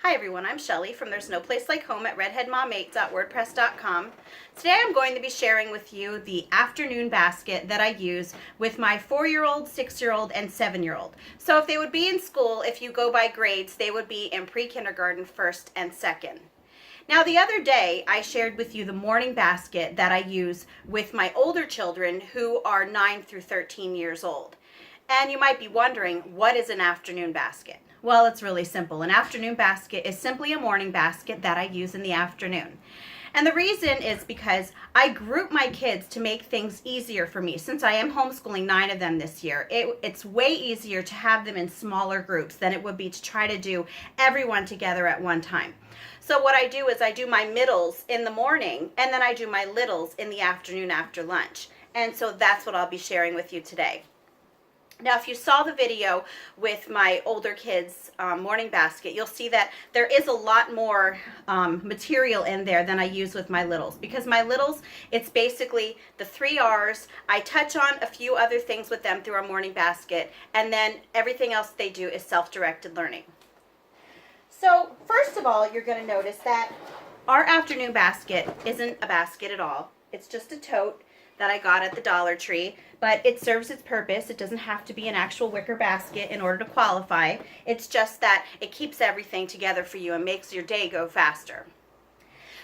Hi everyone, I'm Shelly from There's No Place Like Home at redheadmom8.wordpress.com. Today I'm going to be sharing with you the afternoon basket that I use with my 4-year-old, 6-year-old, and 7-year-old. So if they would be in school, if you go by grades, they would be in pre-kindergarten, 1st and 2nd. Now the other day I shared with you the morning basket that I use with my older children who are 9 through 13 years old. And you might be wondering, what is an afternoon basket? Well, it's really simple. An afternoon basket is simply a morning basket that I use in the afternoon. And the reason is because I group my kids to make things easier for me. Since I am homeschooling 9 of them this year, it's way easier to have them in smaller groups than it would be to try to do everyone together at one time. So what I do is I do my middles in the morning, and then I do my littles in the afternoon after lunch. And so that's what I'll be sharing with you today. Now, if you saw the video with my older kids' morning basket, you'll see that there is a lot more material in there than I use with my littles. Because my littles, it's basically the 3 R's. I touch on a few other things with them through our morning basket, and then everything else they do is self-directed learning. So, first of all, you're going to notice that our afternoon basket isn't a basket at all. It's just a tote that I got at the Dollar Tree, but it serves its purpose. It doesn't have to be an actual wicker basket in order to qualify. It's just that it keeps everything together for you and makes your day go faster.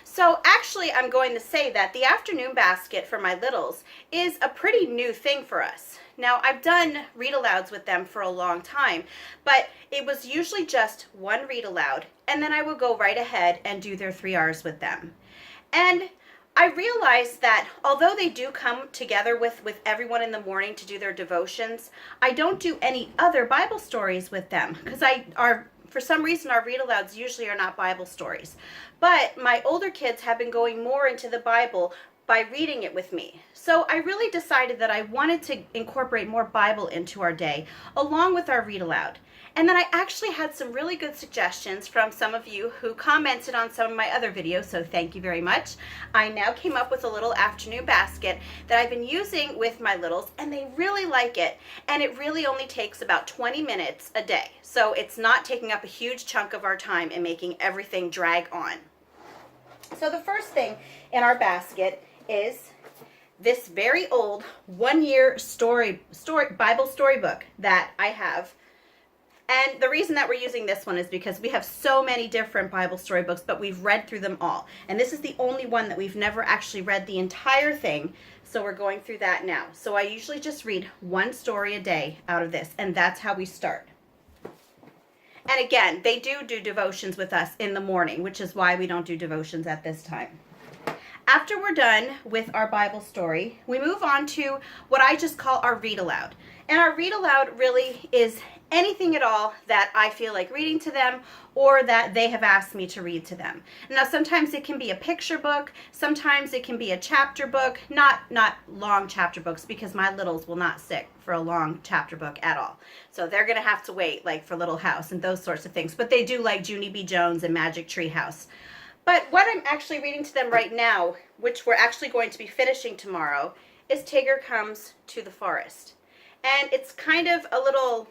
So actually, I'm going to say that the afternoon basket for my littles is a pretty new thing for us. Now, I've done read-alouds with them for a long time, but it was usually just one read-aloud, and then I would go right ahead and do their 3 R's with them. And I realized that although they do come together with everyone in the morning to do their devotions, I don't do any other Bible stories with them because for some reason our read-alouds usually are not Bible stories. But my older kids have been going more into the Bible by reading it with me. So I really decided that I wanted to incorporate more Bible into our day along with our read-aloud. And then I actually had some really good suggestions from some of you who commented on some of my other videos, so thank you very much. I now came up with a little afternoon basket that I've been using with my littles, and they really like it. And it really only takes about 20 minutes a day. So it's not taking up a huge chunk of our time and making everything drag on. So the first thing in our basket is this very old 1-year Bible storybook that I have. And the reason that we're using this one is because we have so many different Bible storybooks, but we've read through them all. And this is the only one that we've never actually read the entire thing, so we're going through that now. So I usually just read one story a day out of this, and that's how we start. And again, they do devotions with us in the morning, which is why we don't do devotions at this time. After we're done with our Bible story, we move on to what I just call our read aloud. And our read aloud really is anything at all that I feel like reading to them or that they have asked me to read to them. Now, sometimes it can be a picture book, sometimes it can be a chapter book, not long chapter books because my littles will not sit for a long chapter book at all. So they're going to have to wait like for Little House and those sorts of things. But they do like Junie B. Jones and Magic Tree House. But what I'm actually reading to them right now, which we're actually going to be finishing tomorrow, is Tigger Comes to the Forest. And it's kind of a little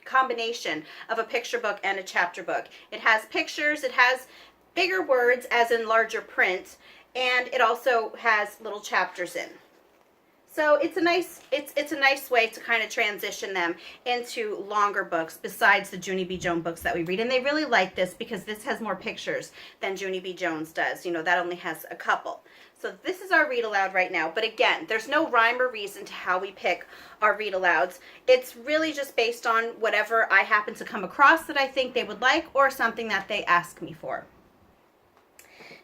combination of a picture book and a chapter book. It has pictures, it has bigger words as in larger print, and it also has little chapters in. So it's a nice way to kind of transition them into longer books besides the Junie B. Jones books that we read. And they really like this because this has more pictures than Junie B. Jones does. You know, that only has a couple. So this is our read aloud right now. But again, there's no rhyme or reason to how we pick our read alouds. It's really just based on whatever I happen to come across that I think they would like or something that they ask me for.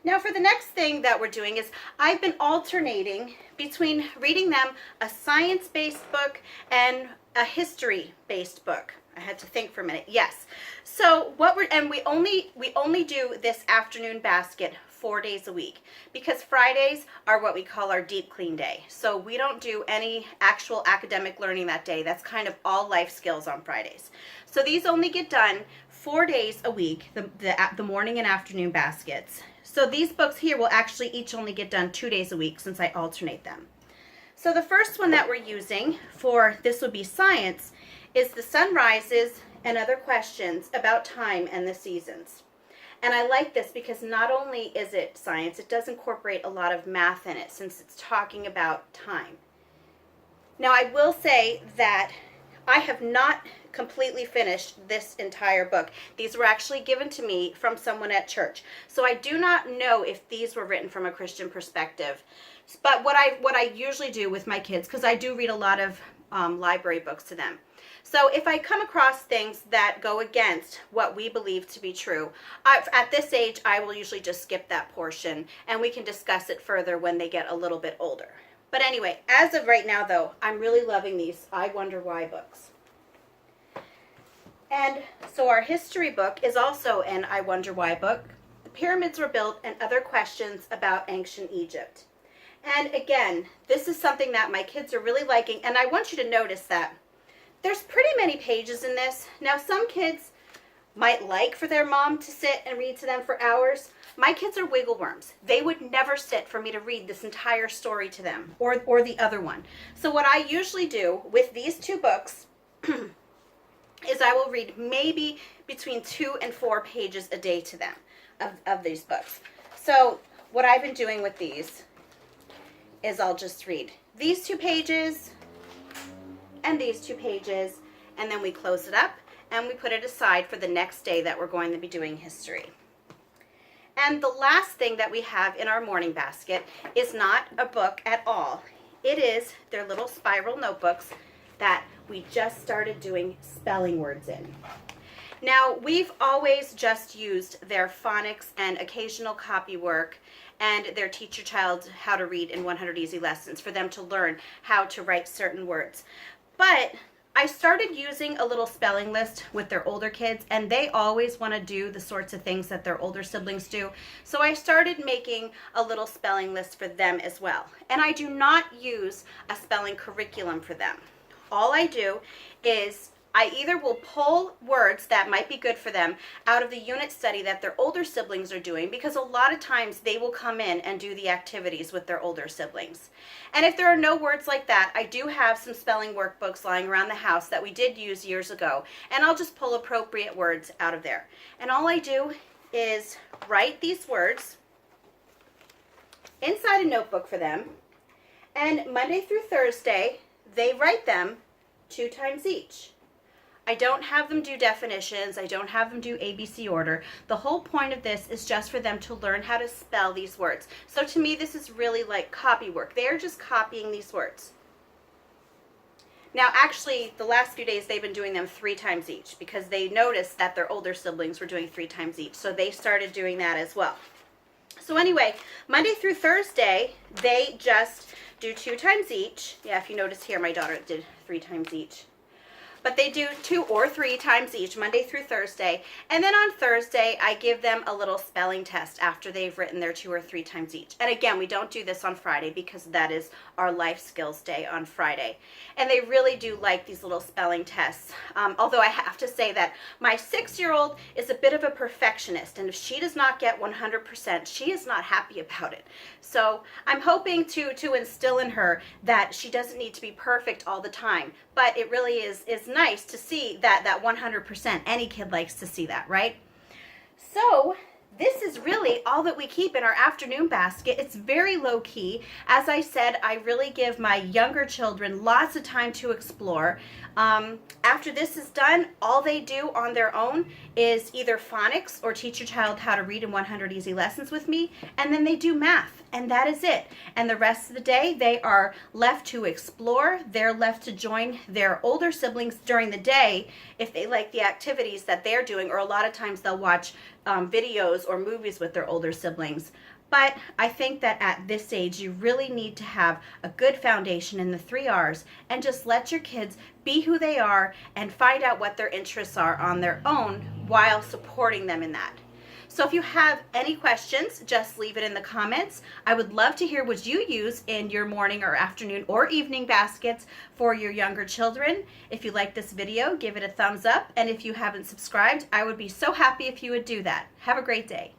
Now for the next thing that we're doing is I've been alternating between reading them a science-based book and a history-based book. I had to think for a minute. Yes. So we only do this afternoon basket 4 days a week because Fridays are what we call our deep clean day. So we don't do any actual academic learning that day. That's kind of all life skills on Fridays. So these only get done 4 days a week, the morning and afternoon baskets. So these books here will actually each only get done 2 days a week since I alternate them. So the first one that we're using for this would be science is The Sun Rises and Other Questions About Time and the Seasons. And I like this because not only is it science, it does incorporate a lot of math in it since it's talking about time. Now, I will say that I have not completely finished this entire book. These were actually given to me from someone at church. So I do not know if these were written from a Christian perspective. But what I usually do with my kids, because I do read a lot of library books to them. So if I come across things that go against what we believe to be true, at this age, I will usually just skip that portion, and we can discuss it further when they get a little bit older. But anyway, as of right now, though, I'm really loving these I Wonder Why books. And so our history book is also an I Wonder Why book. The pyramids were built and other questions about ancient Egypt. And again, this is something that my kids are really liking, and I want you to notice that there's pretty many pages in this. Now, some kids might like for their mom to sit and read to them for hours. My kids are wiggle worms. They would never sit for me to read this entire story to them, or the other one. So what I usually do with these two books is I will read maybe between 2 and 4 pages a day to them of these books. So what I've been doing with these is I'll just read these 2 pages and these 2 pages, and then we close it up and we put it aside for the next day that we're going to be doing history. And the last thing that we have in our morning basket is not a book at all. It is their little spiral notebooks that we just started doing spelling words in. Now, we've always just used their phonics and occasional copy work and their Teach Your Child How to Read in 100 Easy Lessons for them to learn how to write certain words. But I started using a little spelling list with their older kids, and they always want to do the sorts of things that their older siblings do. So I started making a little spelling list for them as well. And I do not use a spelling curriculum for them. All I do is I either will pull words that might be good for them out of the unit study that their older siblings are doing, because a lot of times they will come in and do the activities with their older siblings. And if there are no words like that, I do have some spelling workbooks lying around the house that we did use years ago, and I'll just pull appropriate words out of there. And all I do is write these words inside a notebook for them, and Monday through Thursday, they write them 2 times each. I don't have them do definitions. I don't have them do ABC order. The whole point of this is just for them to learn how to spell these words. So to me, this is really like copy work. They're just copying these words. Now, actually, the last few days, they've been doing them 3 times each because they noticed that their older siblings were doing 3 times each. So they started doing that as well. So anyway, Monday through Thursday, they just do 2 times each. Yeah, if you notice here, my daughter did 3 times each. But they do 2 or 3 times each, Monday through Thursday. And then on Thursday, I give them a little spelling test after they've written their 2 or 3 times each. And again, we don't do this on Friday because that is our life skills day on Friday. And they really do like these little spelling tests. Although I have to say that my 6-year-old is a bit of a perfectionist. And if she does not get 100%, she is not happy about it. So I'm hoping to instill in her that she doesn't need to be perfect all the time. But it really is nice to see that 100%. Any kid likes to see that, right? So this is really all that we keep in our afternoon basket. It's very low key. As I said, I really give my younger children lots of time to explore. After this is done, all they do on their own is either phonics or Teach Your Child How to Read in 100 Easy Lessons with me, and then they do math, and that is it. And the rest of the day, they are left to explore. They're left to join their older siblings during the day if they like the activities that they're doing, or a lot of times they'll watch videos or movies with their older siblings. But I think that at this age, you really need to have a good foundation in the 3 R's and just let your kids be who they are and find out what their interests are on their own while supporting them in that. So if you have any questions, just leave it in the comments. I would love to hear what you use in your morning or afternoon or evening baskets for your younger children. If you like this video, give it a thumbs up. And if you haven't subscribed, I would be so happy if you would do that. Have a great day.